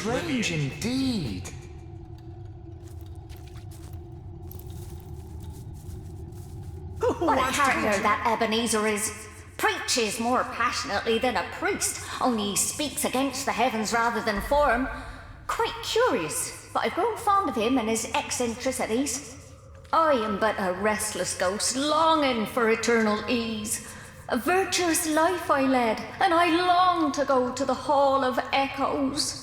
strange indeed. What a character that Ebenezer is. Preaches more passionately than a priest, only he speaks against the heavens rather than for 'em. Quite curious, but I've grown fond of him and his eccentricities. I am but a restless ghost, longing for eternal ease. A virtuous life I led, and I long to go to the Hall of Echoes.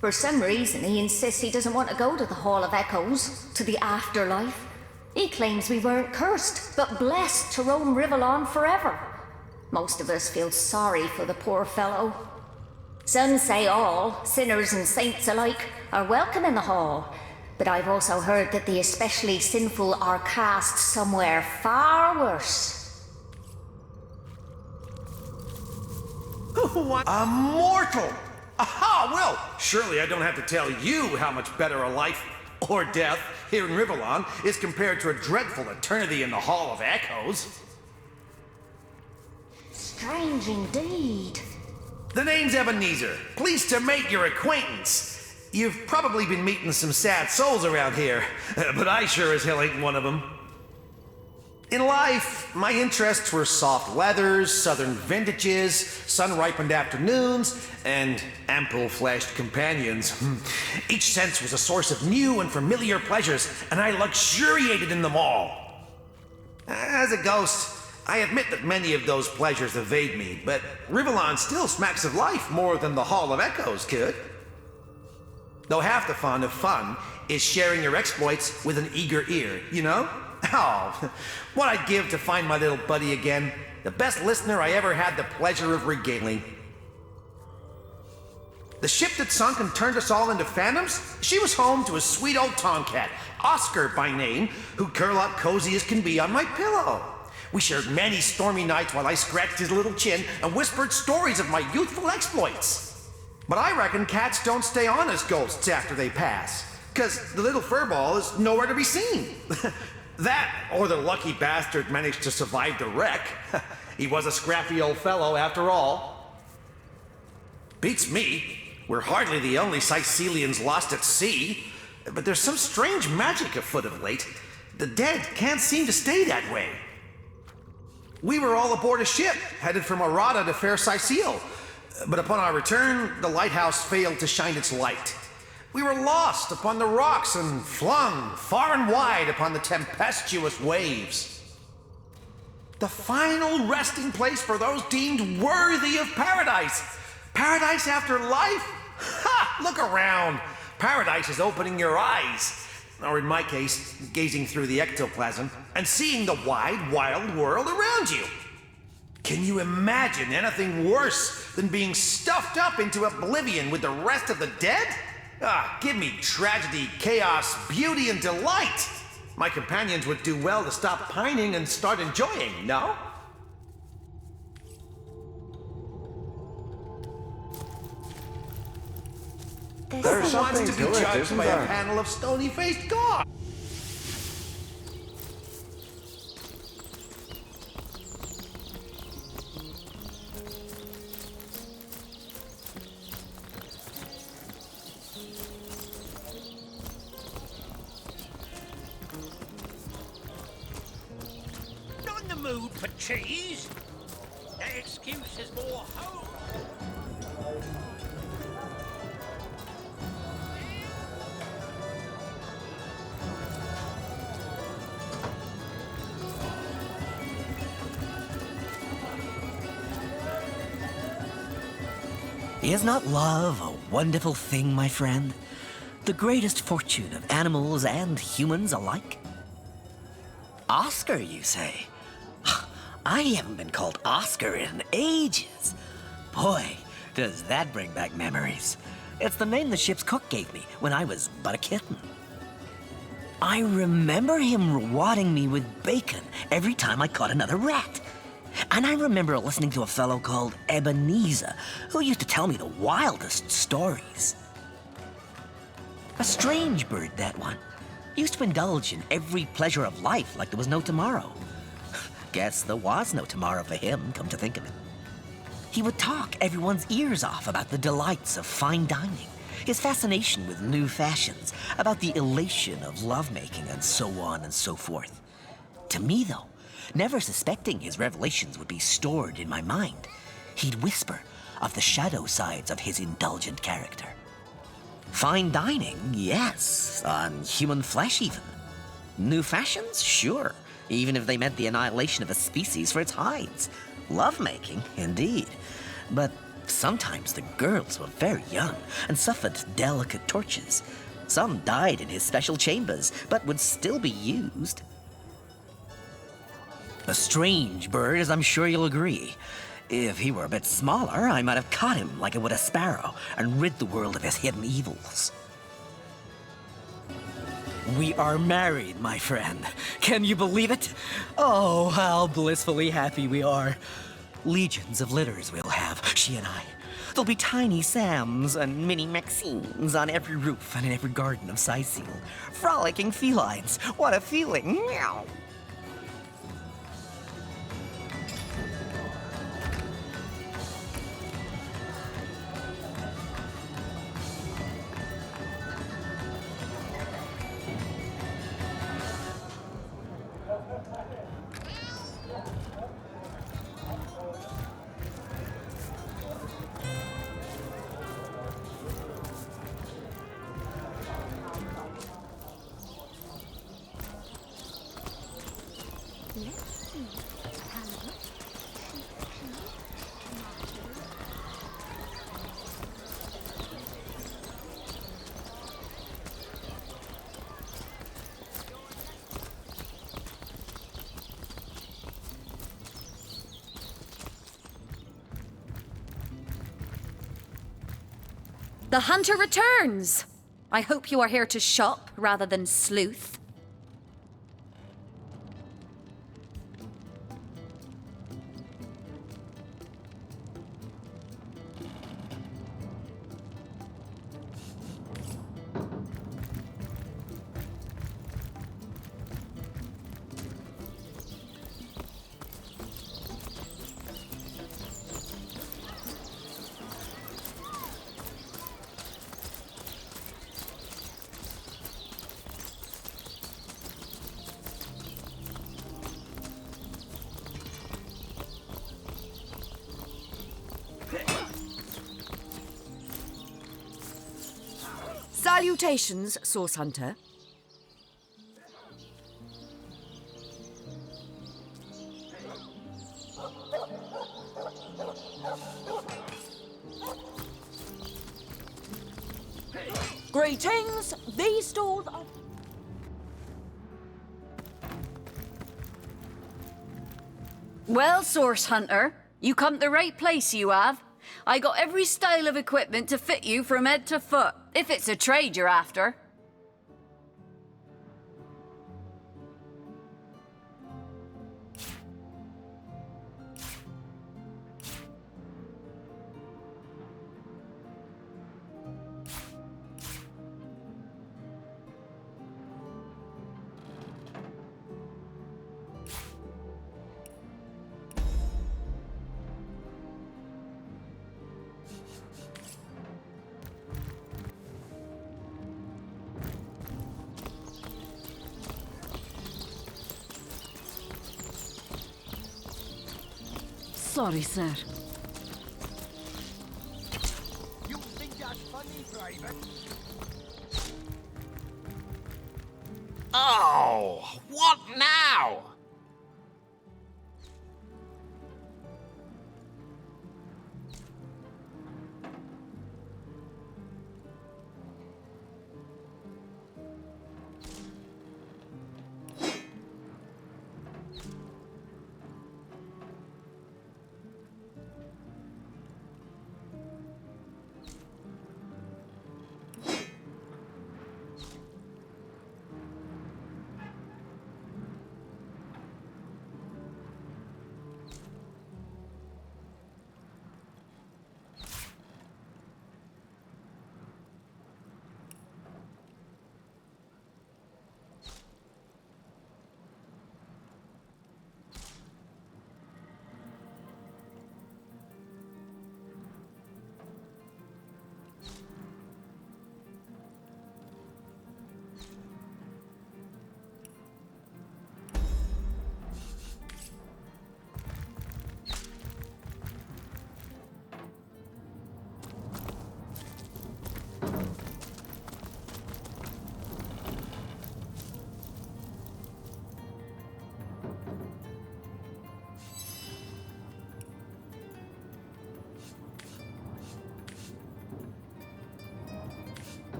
For some reason, he insists he doesn't want to go to the Hall of Echoes, to the afterlife. He claims we weren't cursed, but blessed to roam Rivellon forever. Most of us feel sorry for the poor fellow. Some say all, sinners and saints alike, are welcome in the hall. But I've also heard that the especially sinful are cast somewhere far worse. What? A mortal! Aha, well, surely I don't have to tell you how much better a life, or death, here in Rivellon is compared to a dreadful eternity in the Hall of Echoes. Strange indeed. The name's Ebenezer. Pleased to make your acquaintance. You've probably been meeting some sad souls around here, but I sure as hell ain't one of them. In life, my interests were soft leathers, southern vintages, sun-ripened afternoons, and ample-fleshed companions. Each sense was a source of new and familiar pleasures, and I luxuriated in them all. As a ghost, I admit that many of those pleasures evade me, but Rivellon still smacks of life more than the Hall of Echoes could. Though half the fun of fun is sharing your exploits with an eager ear, you know? Oh, what I'd give to find my little buddy again. The best listener I ever had the pleasure of regaling. The ship that sunk and turned us all into phantoms, she was home to a sweet old tomcat, Oscar by name, who'd curl up cozy as can be on my pillow. We shared many stormy nights while I scratched his little chin and whispered stories of my youthful exploits. But I reckon cats don't stay on as ghosts after they pass, 'cause the little furball is nowhere to be seen. That, or the lucky bastard managed to survive the wreck. He was a scrappy old fellow after all. Beats me. We're hardly the only Sicilians lost at sea, but there's some strange magic afoot of late. The dead can't seem to stay that way. We were all aboard a ship, headed from Arata to fair Sicile, but upon our return, the lighthouse failed to shine its light. We were lost upon the rocks and flung far and wide upon the tempestuous waves. The final resting place for those deemed worthy of paradise. Paradise after life? Ha! Look around. Paradise is opening your eyes. Or in my case, gazing through the ectoplasm and seeing the wide, wild world around you. Can you imagine anything worse than being stuffed up into oblivion with the rest of the dead? Ah, give me tragedy, chaos, beauty, and delight. My companions would do well to stop pining and start enjoying, no? There's Who wants something to be to it, judged isn't by there? a panel of stony-faced gods? Not in the mood for cheese. That excuse is more home. Is not love a wonderful thing, my friend? The greatest fortune of animals and humans alike? Oscar, you say? I haven't been called Oscar in ages. Boy, does that bring back memories. It's the name the ship's cook gave me when I was but a kitten. I remember him rewarding me with bacon every time I caught another rat. And I remember listening to a fellow called Ebenezer, who used to tell me the wildest stories. A strange bird, that one. Used to indulge in every pleasure of life like there was no tomorrow. Guess there was no tomorrow for him, come to think of it. He would talk everyone's ears off about the delights of fine dining, his fascination with new fashions, about the elation of lovemaking, and so on and so forth. To me, though, never suspecting his revelations would be stored in my mind, he'd whisper of the shadow sides of his indulgent character. Fine dining, yes, on human flesh even. New fashions, sure, even if they meant the annihilation of a species for its hides. Lovemaking, indeed. But sometimes the girls were very young and suffered delicate tortures. Some died in his special chambers, but would still be used. A strange bird, as I'm sure you'll agree. If he were a bit smaller, I might have caught him like I would a sparrow and rid the world of his hidden evils. We are married, my friend. Can you believe it? Oh, how blissfully happy we are. Legions of litters we'll have, she and I. There'll be tiny Sams and mini Maxines on every roof and in every garden of Sicile. Frolicking felines. What a feeling. Meow. The hunter returns! I hope you are here to shop rather than sleuth. Salutations, Source Hunter. Greetings, these stalls are... Well, Source Hunter, you come to the right place, you have. I got every style of equipment to fit you from head to foot, if it's a trade you're after. Sorry, sir. You think that's funny, Private? Oh, what now?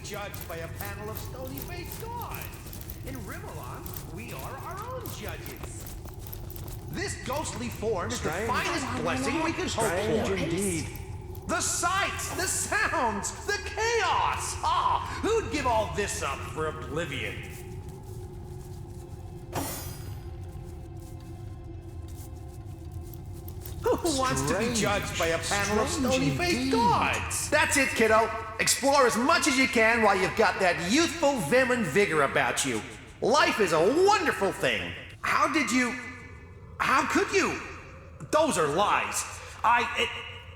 judged by a panel of stony-faced gods. In Rimelon, we are our own judges. This ghostly form is the finest blessing we could hope for. Indeed. The sights, the sounds, the chaos! Ah, who'd give all this up for oblivion? Who wants to be judged by a panel of stony-faced gods? That's it, kiddo. Explore as much as you can while you've got that youthful vim and vigor about you. Life is a wonderful thing. How could you? Those are lies.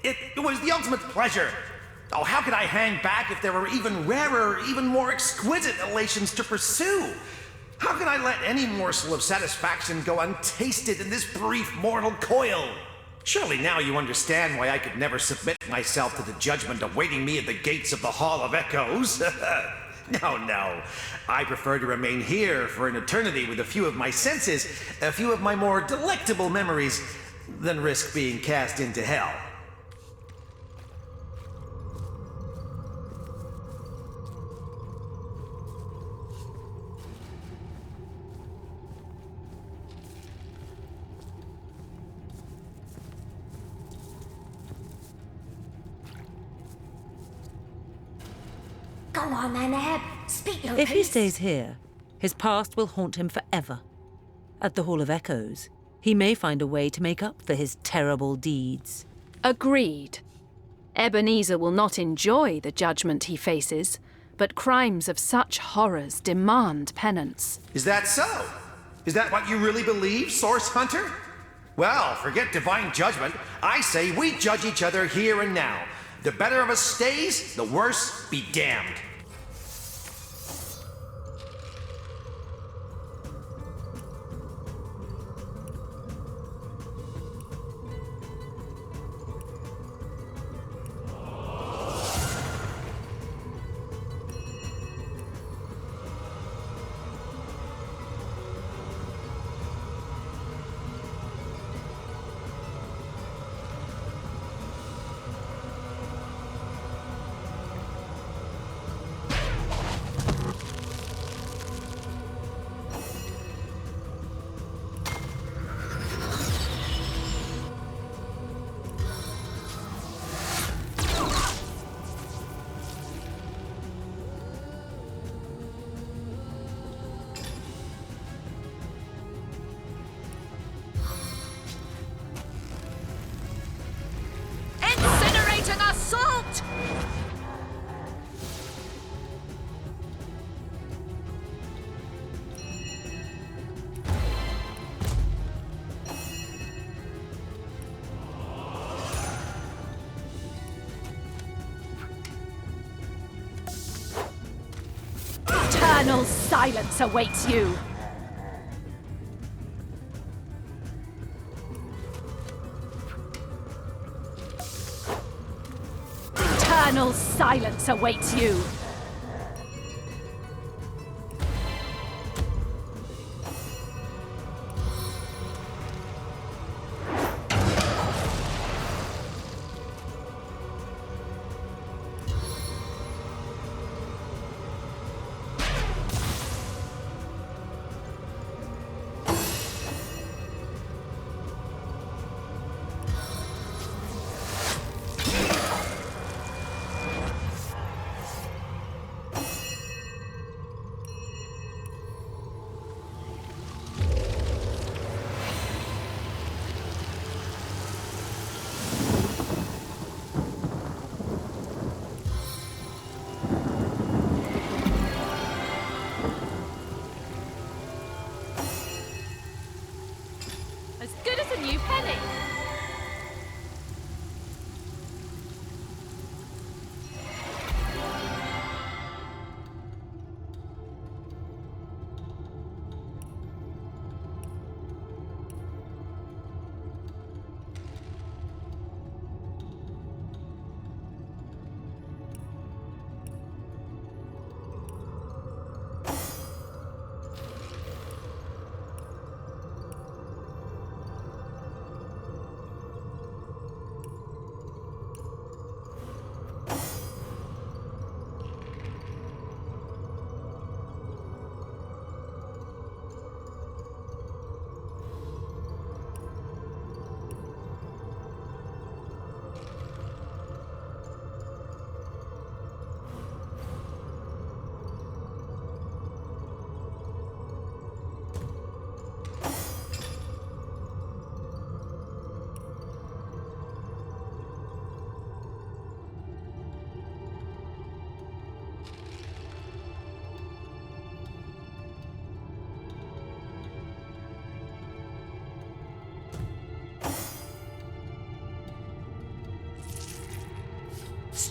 It was the ultimate pleasure. Oh, how could I hang back if there were even rarer, even more exquisite elations to pursue? How can I let any morsel of satisfaction go untasted in this brief mortal coil? Surely now you understand why I could never submit myself to the judgment awaiting me at the gates of the Hall of Echoes. No. I prefer to remain here for an eternity with a few of my senses, a few of my more delectable memories, than risk being cast into hell. Go on then, Eb. Speak your If he piece. stays here, his past will haunt him forever. At the Hall of Echoes, he may find a way to make up for his terrible deeds. Agreed. Ebenezer will not enjoy the judgment he faces, but crimes of such horrors demand penance. Is that so? Is that what you really believe, Source Hunter? Well, forget divine judgment. I say we judge each other here and now. The better of us stays, the worse be damned. Incinerating assault! Eternal silence awaits you. Eternal silence awaits you.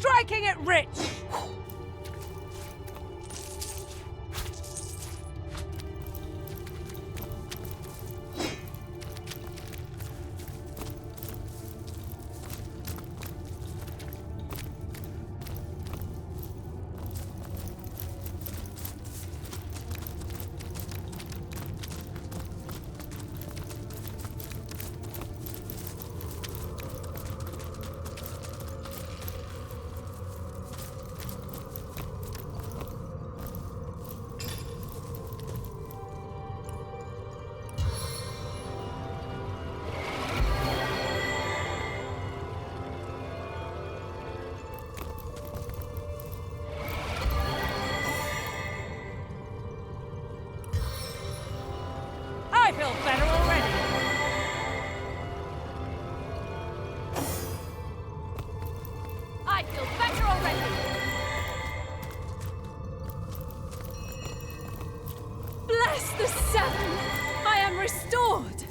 striking it rich! I feel better already. I feel better already. Bless the Seven! I am restored!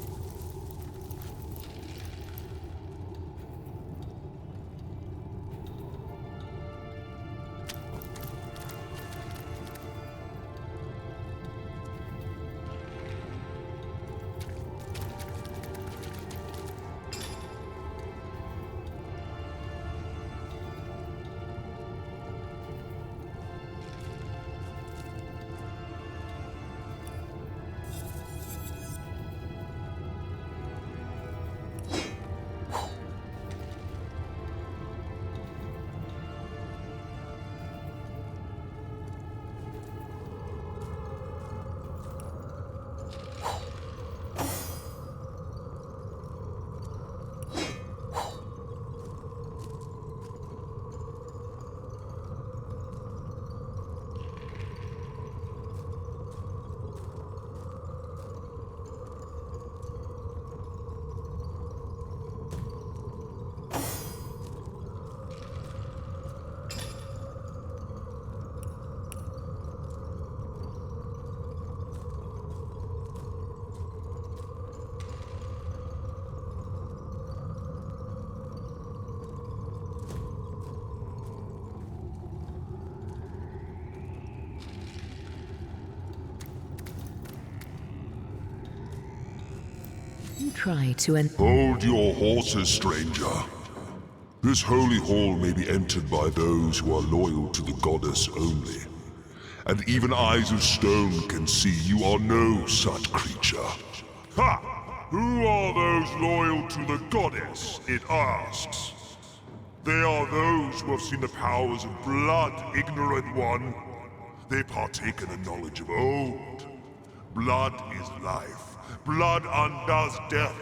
Try to Hold your horses, stranger. This holy hall may be entered by those who are loyal to the goddess only. And even eyes of stone can see you are no such creature. Ha! Who are those loyal to the goddess, it asks. They are those who have seen the powers of blood, ignorant one. They partake in the knowledge of old. Blood is life. Blood undoes death.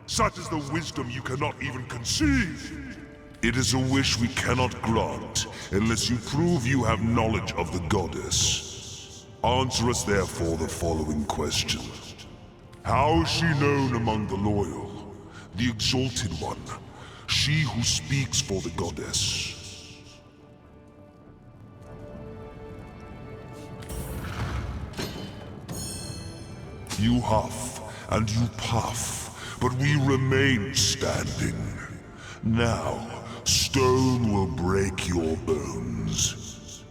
Such is the wisdom you cannot even conceive. It is a wish we cannot grant unless you prove you have knowledge of the goddess. Answer us therefore the following question. How is she known among the loyal, the exalted one, she who speaks for the goddess? You huff and you puff, but we remain standing. Now, stone will break your bones.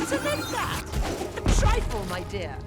Isn't it that? A trifle, my dear.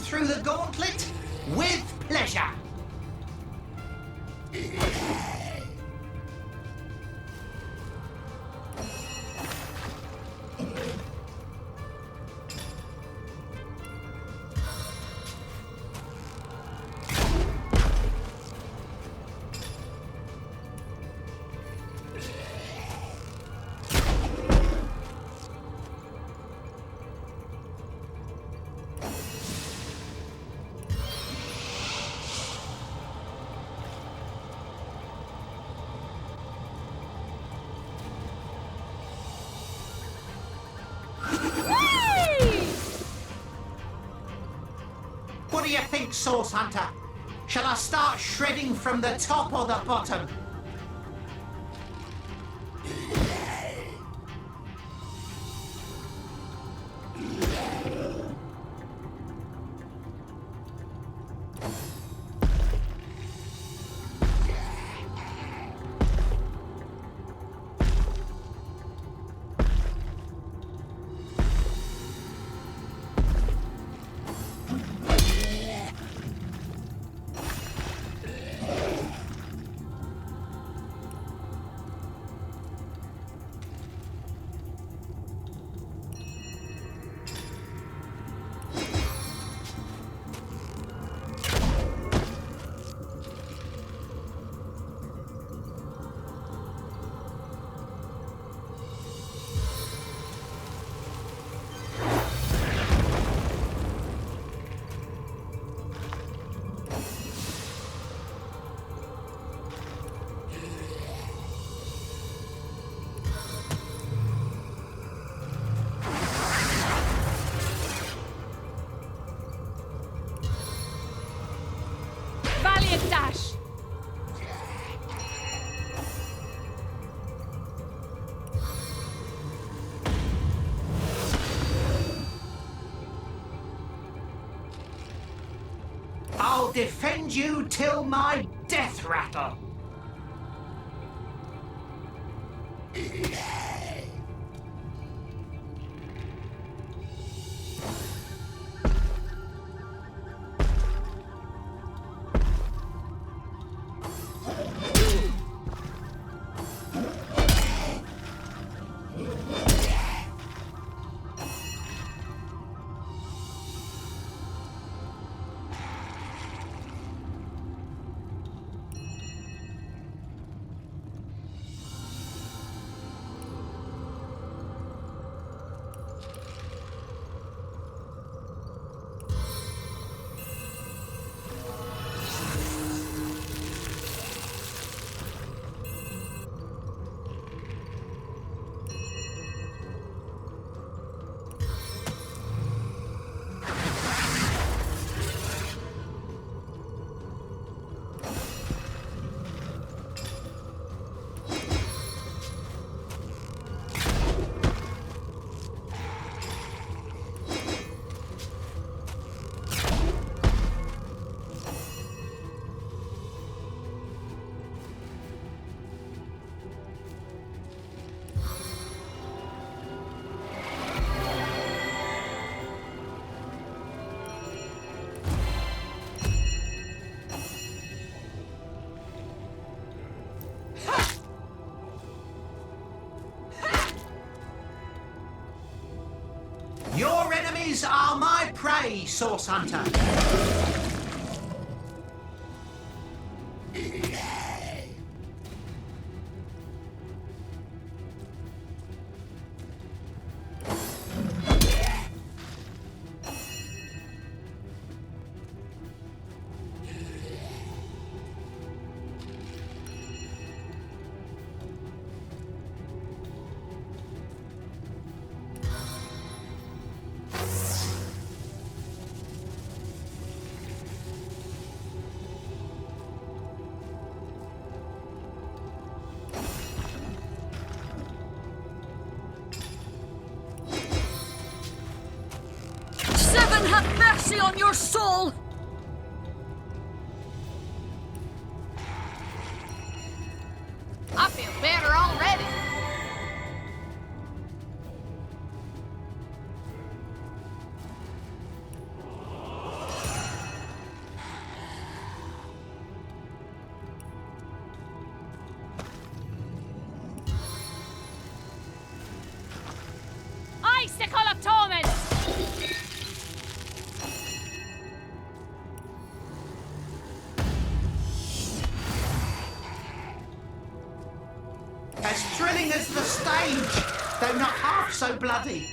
through the gauntlet? With pleasure. What do you think, Source Hunter? Shall I start shredding from the top or the bottom? Valiant dash! I'll defend you till my death rattle. Your enemies are my prey, Source Hunter. Seven have mercy on your soul! I feel better already. Chronicle of Torment! As thrilling as the stage, though not half so bloody.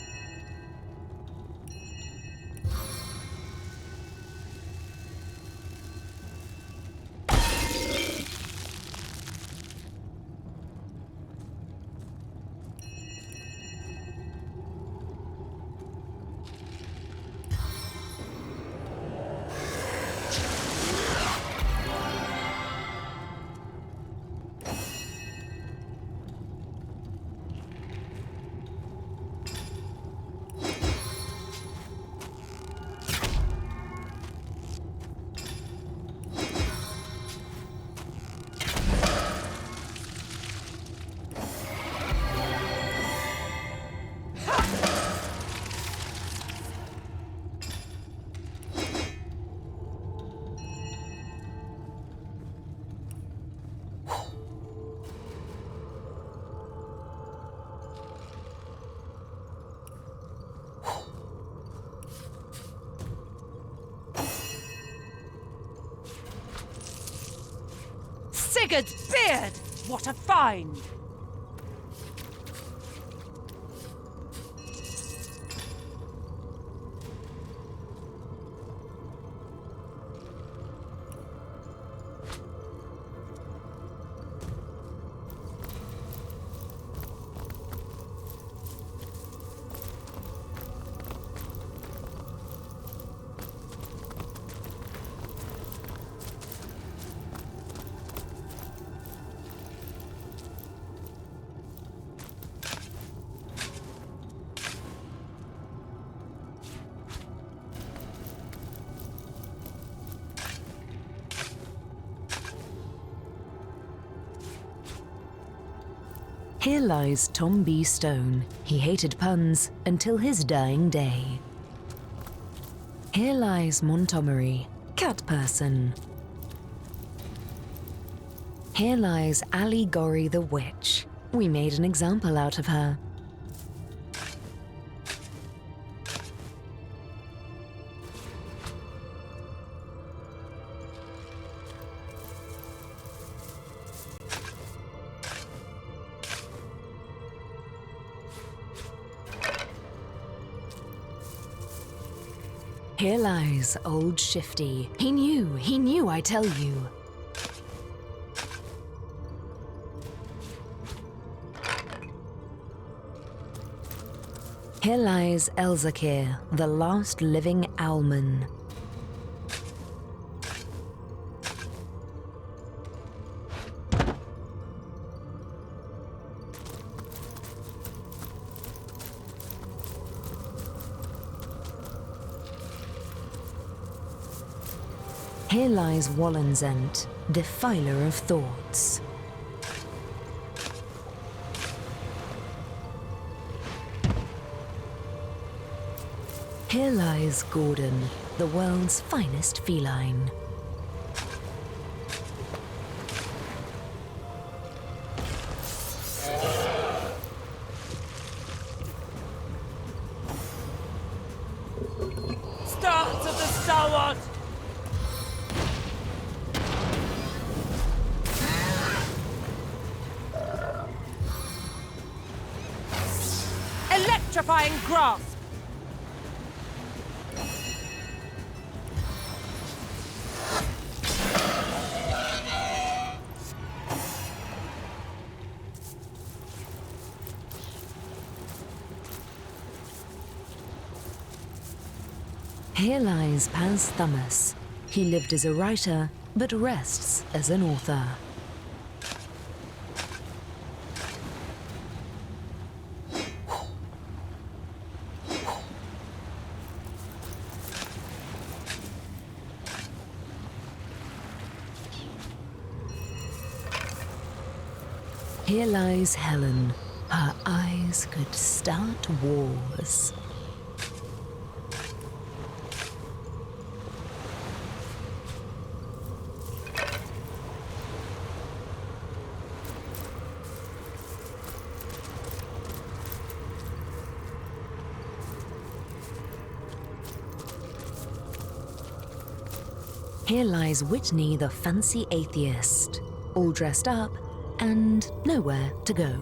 Sigurd's beard! What a find! Here lies Tom B. Stone. He hated puns until his dying day. Here lies Montgomery, cat person. Here lies Ali Gorry the witch. We made an example out of her. Here lies old Shifty. He knew, I tell you. Here lies Elzakir, the last living owlman. Here lies Wallenzent, defiler of thoughts. Here lies Gordon, the world's finest feline. Start of the Starward! Electrifying grasp! Here lies Paz Thomas. He lived as a writer, but rests as an author. Here lies Helen. Her eyes could start wars. Here lies Whitney the fancy atheist, all dressed up and nowhere to go.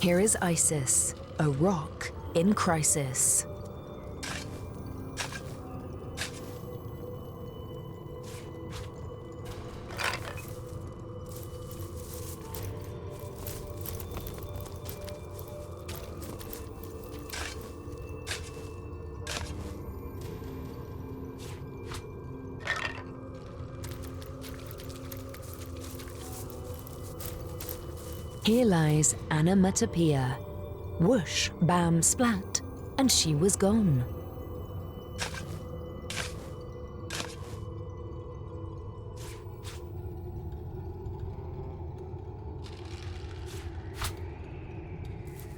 Here is Isis, a rock in crisis. Here lies Anamatopea. Whoosh, bam, splat, and she was gone.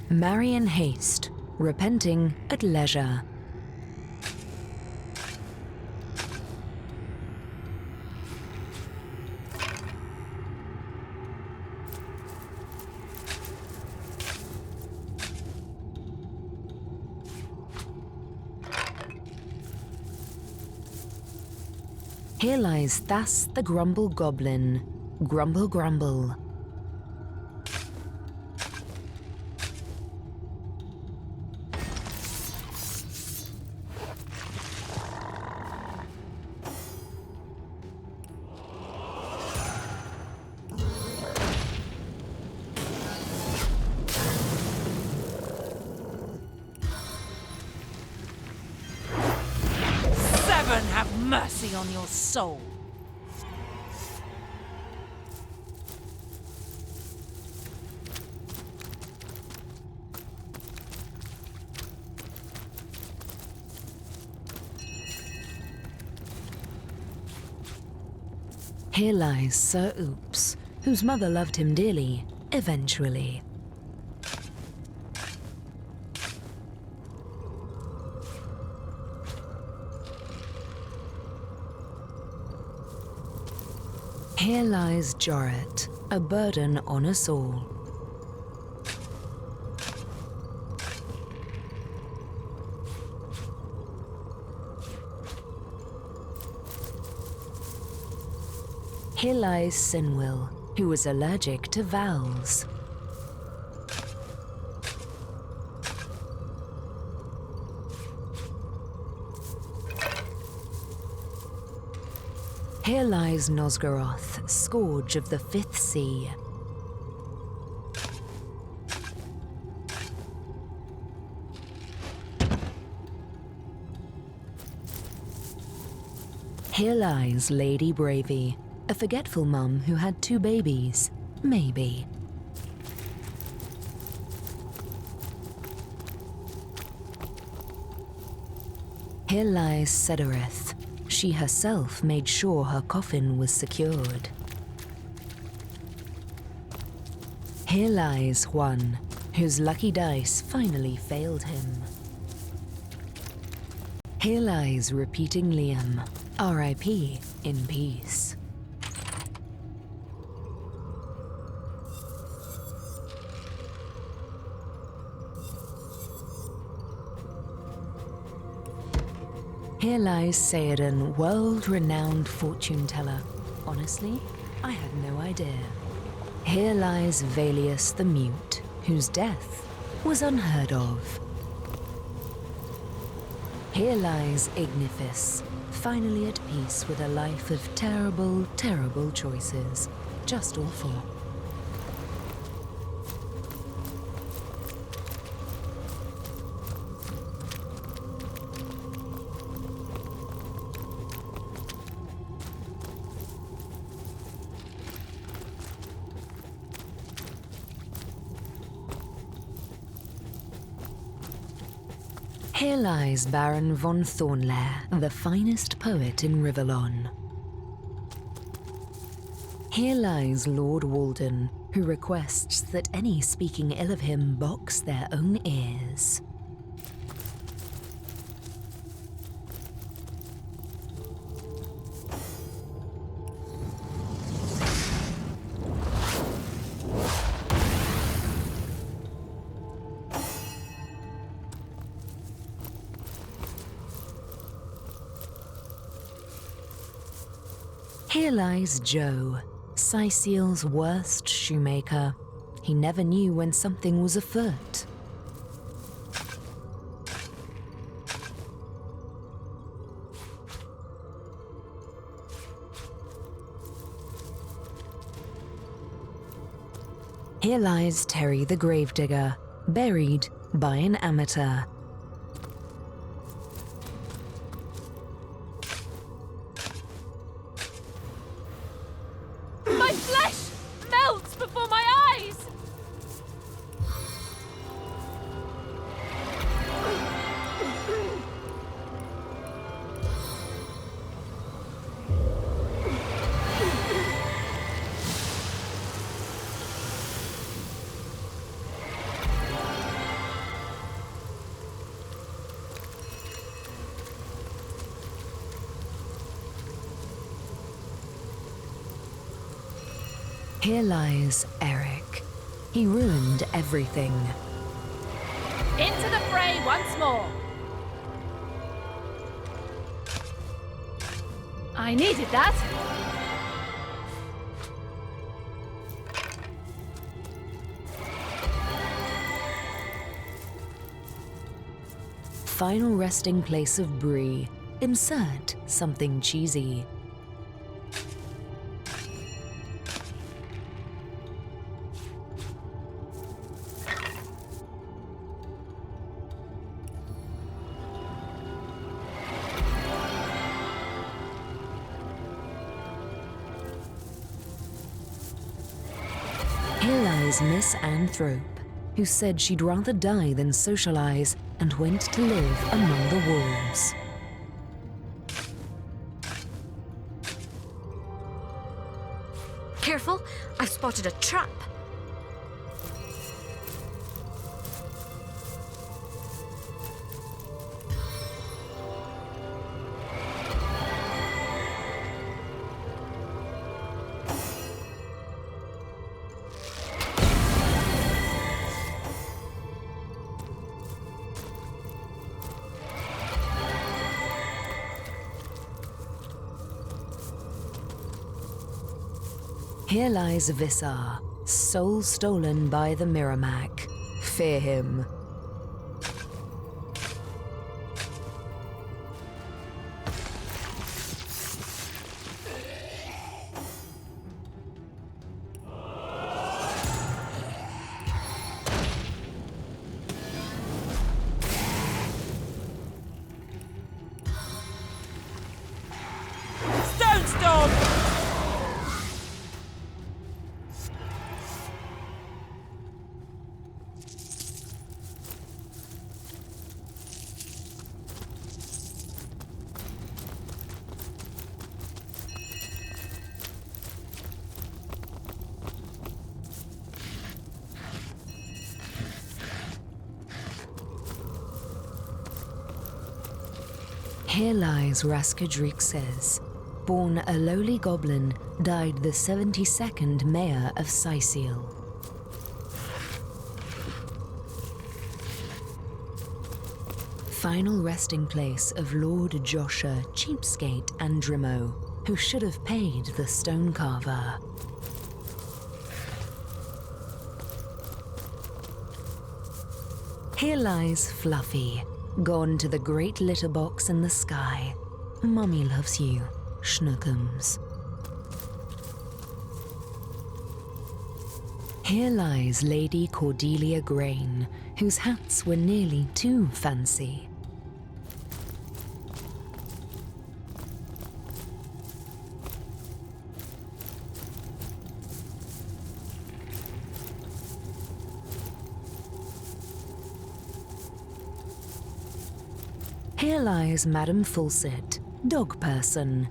Marry in haste, repenting at leisure. Here lies Thas the Grumble Goblin. Grumble, grumble. Heaven have mercy on your soul. Here lies Sir Oops, whose mother loved him dearly, eventually. Here lies Jorrit, a burden on us all. Here lies Sinwil, who was allergic to vowels. Here lies Nosgoroth, scourge of the Fifth Sea. Here lies Lady Bravey, a forgetful mum who had 2 babies, maybe. Here lies Cedoreth. She herself made sure her coffin was secured. Here lies Juan, whose lucky dice finally failed him. Here lies repeating Liam, R.I.P. in peace. Here lies Saoden, world-renowned fortune teller. Honestly, I had no idea. Here lies Valius the Mute, whose death was unheard of. Here lies Igniphus, finally at peace with a life of terrible, terrible choices. Just awful. Here lies Baron von Thornlair, the finest poet in Rivellon. Here lies Lord Walden, who requests that any speaking ill of him box their own ears. Here lies Joe, Sicil's worst shoemaker. He never knew when something was afoot. Here lies Terry the gravedigger, buried by an amateur. My flesh melts before my eyes! Here lies Eric. He ruined everything. Into the fray once more! I needed that. Final resting place of Bree. Insert something cheesy. Here lies Miss Anthrope, who said she'd rather die than socialize and went to live among the wolves. Careful, I've spotted a trap. Here lies Visar, soul stolen by the Miramac. Fear him. Stone Storm! Here lies Raskadrixes. Born a lowly goblin, died the 72nd mayor of Sicil. Final resting place of Lord Joshua Cheapskate Andrimo, who should have paid the stone carver. Here lies Fluffy, gone to the great litter box in the sky. Mummy loves you, Schnookums. Here lies Lady Cordelia Grain, whose hats were nearly too fancy. Here lies Madame Fulset, dog person.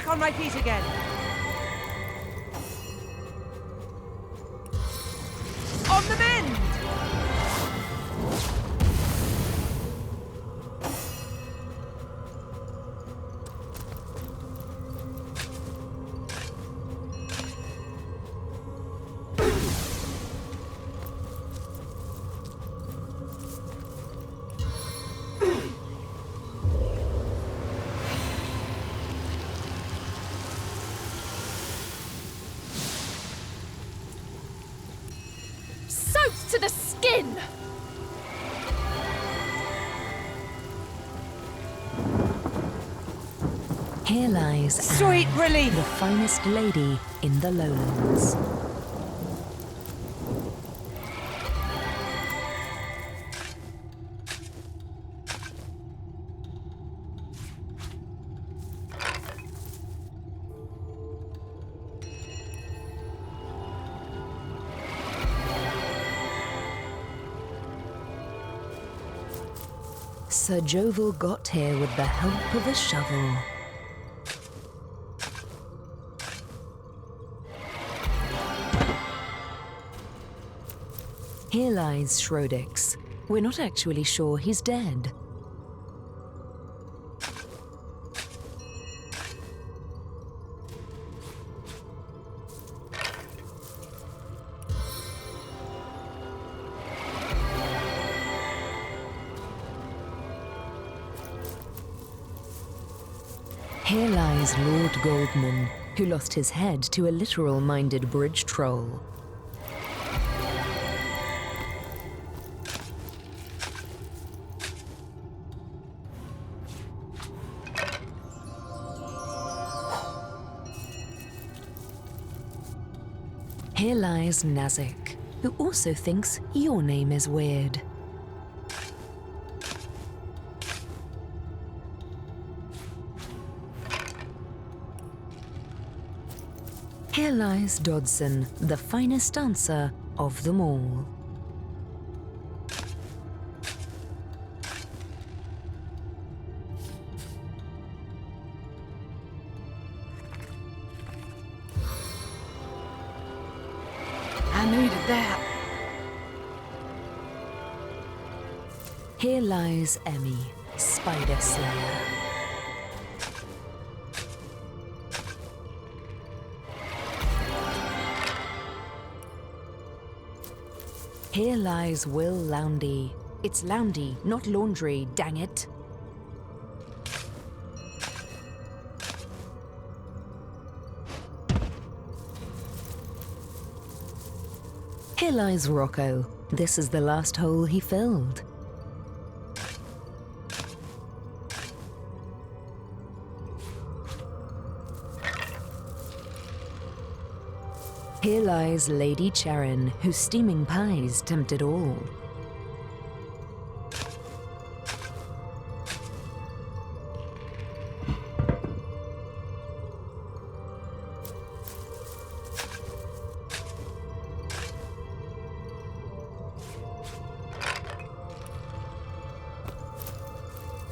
back on my feet again. On the mend! Soaked to the skin! Here lies Sweet Anne, relief. the finest lady in the lowlands. Sir Jovel got here with the help of a shovel. Here lies Schrodix. We're not actually sure he's dead. Here lies Lord Goldman, who lost his head to a literal-minded bridge troll. Here lies Nazik, who also thinks your name is weird. Here lies Dodson, the finest dancer of them all. I needed that. Here lies Emmy, Spider Slayer. Here lies Will Loundy. It's Loundy, not laundry, dang it. Here lies Rocco. This is the last hole he filled. Here lies Lady Charon, whose steaming pies tempted all.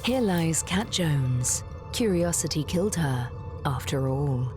Here lies Cat Jones. Curiosity killed her, after all.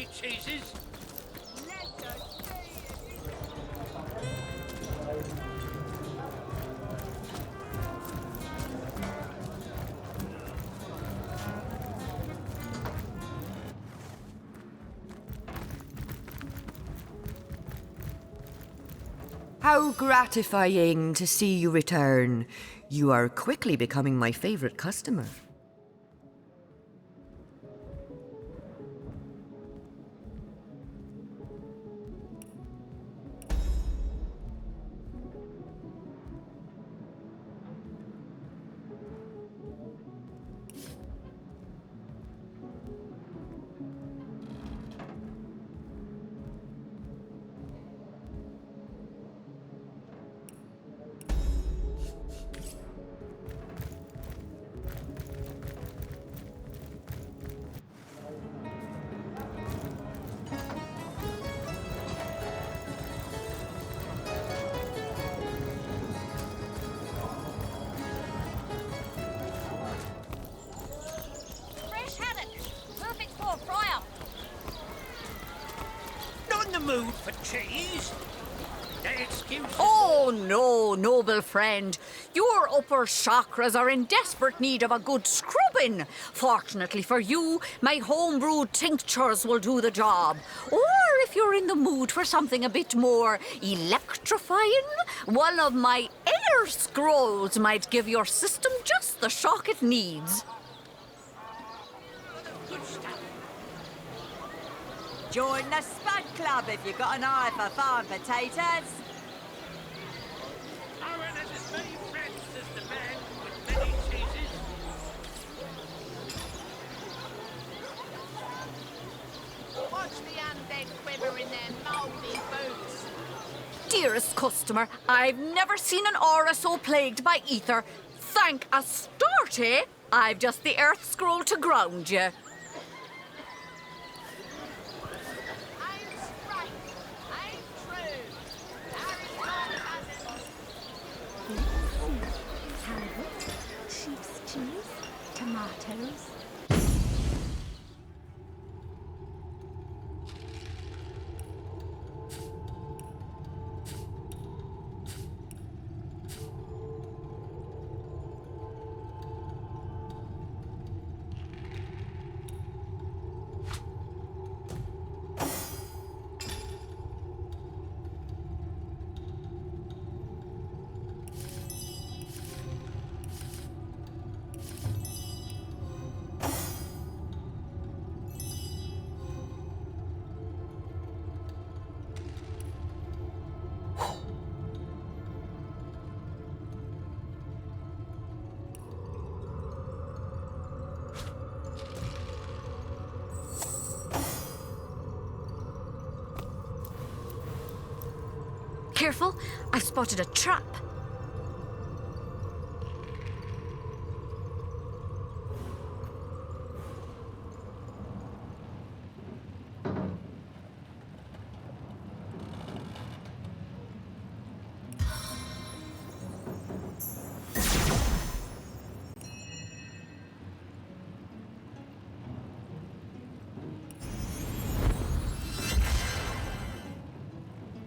many cheeses? How gratifying to see you return. You are quickly becoming my favorite customer. Fresh haddock. Perfect for a fry-up. Not in the mood for cheese? Excuse. Oh, no, noble friend. Your upper chakras are in desperate need of a good scrubbing. Fortunately for you, my homebrewed tinctures will do the job. Or if you're in the mood for something a bit more electrifying, one of my air scrolls might give your system just the shock it needs. Good stuff. Join the Spud Club if you've got an eye for farm potatoes. Aaron has as many friends as the man with many cheeses. Watch the undead quiver in their mouldy boots. Dearest customer, I've never seen an aura so plagued by ether. Thank Astarte, I've just the earth scroll to ground you. Ain't straight, ain't true. Harry cousins. Halibut, sheep's cheese, tomatoes. Careful, I've spotted a trap.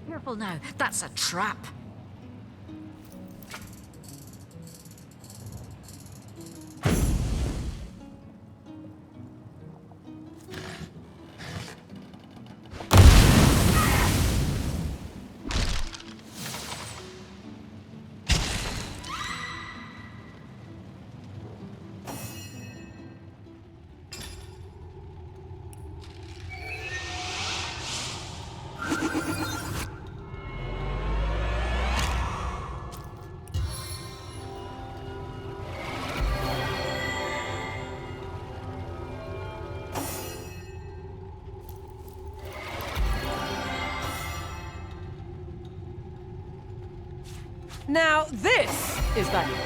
Careful now, that's a trap. Now this is valuable.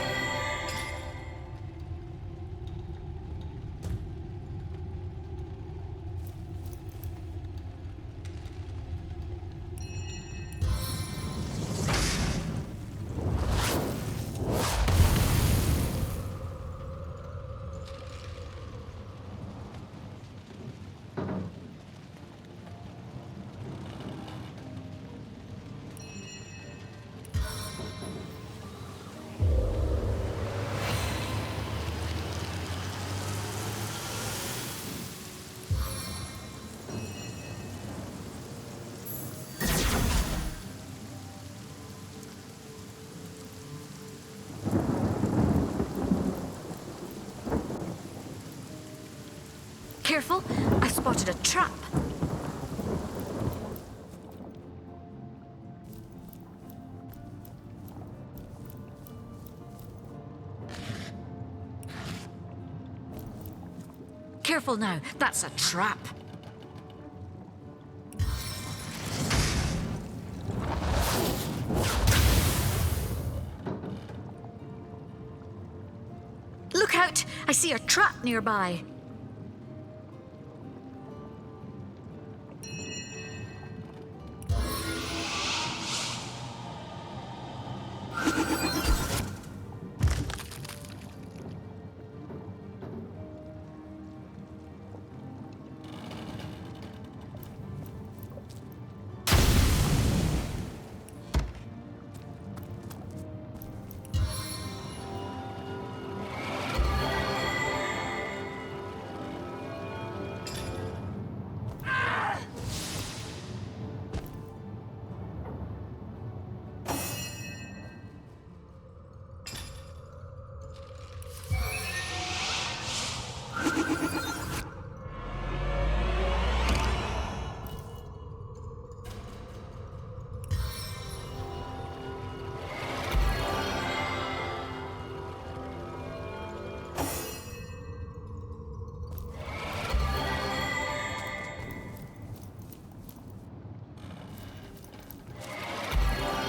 Careful, I spotted a trap. Careful now, that's a trap. Look out! I see a trap nearby.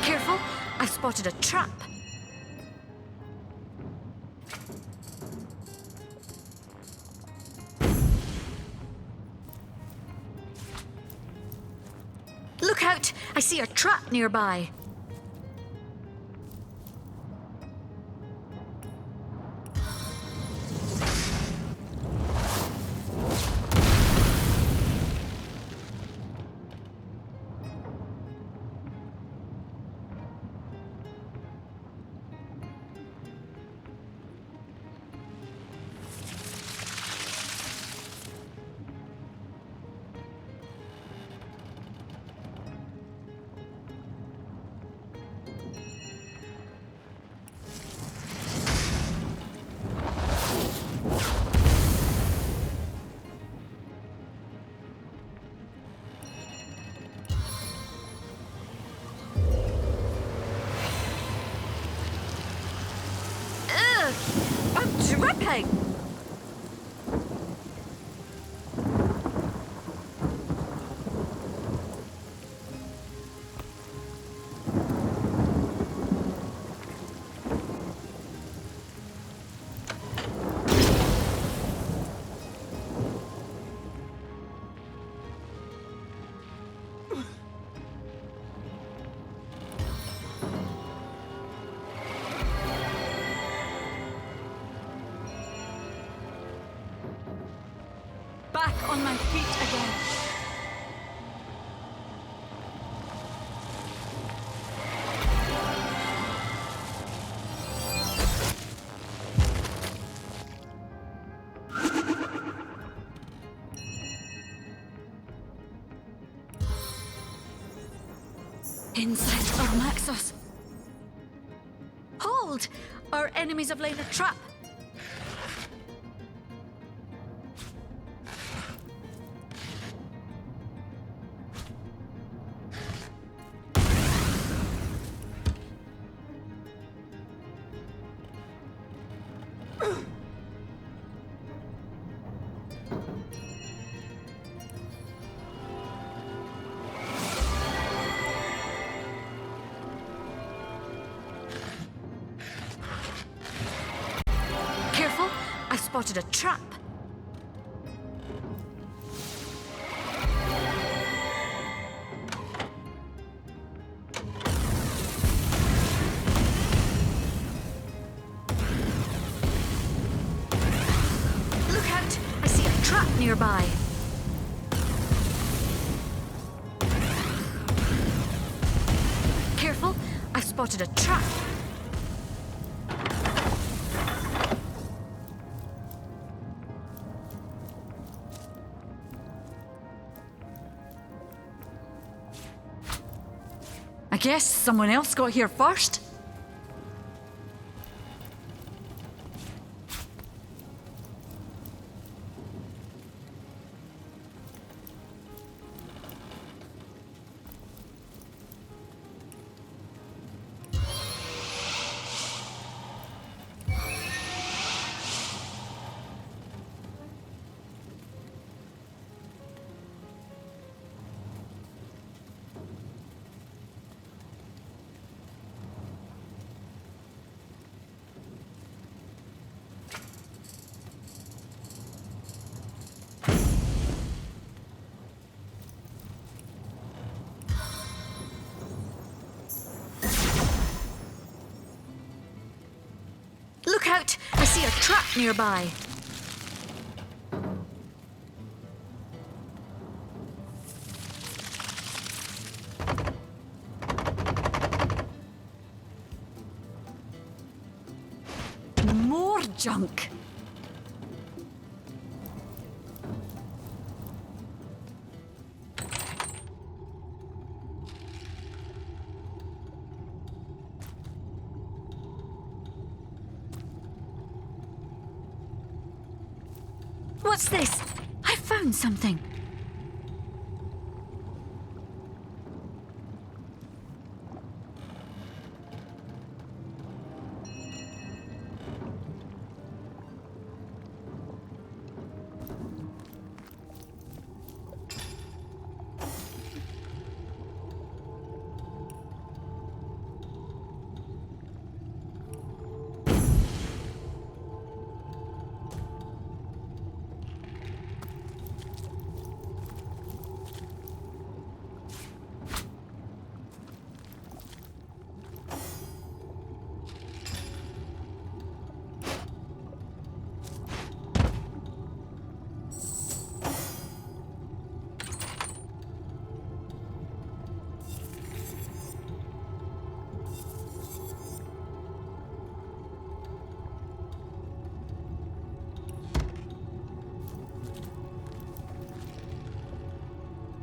Careful, I spotted a trap. Look out! I see a trap nearby. I'm dripping! Back on my feet again. Inside our Maxos. Hold! Our enemies have laid a trap. Careful, I spotted a trap. Look out, I see a trap nearby. Careful, I spotted a trap. I guess someone else got here first. out! I see a trap nearby. More junk. What's this? I found something.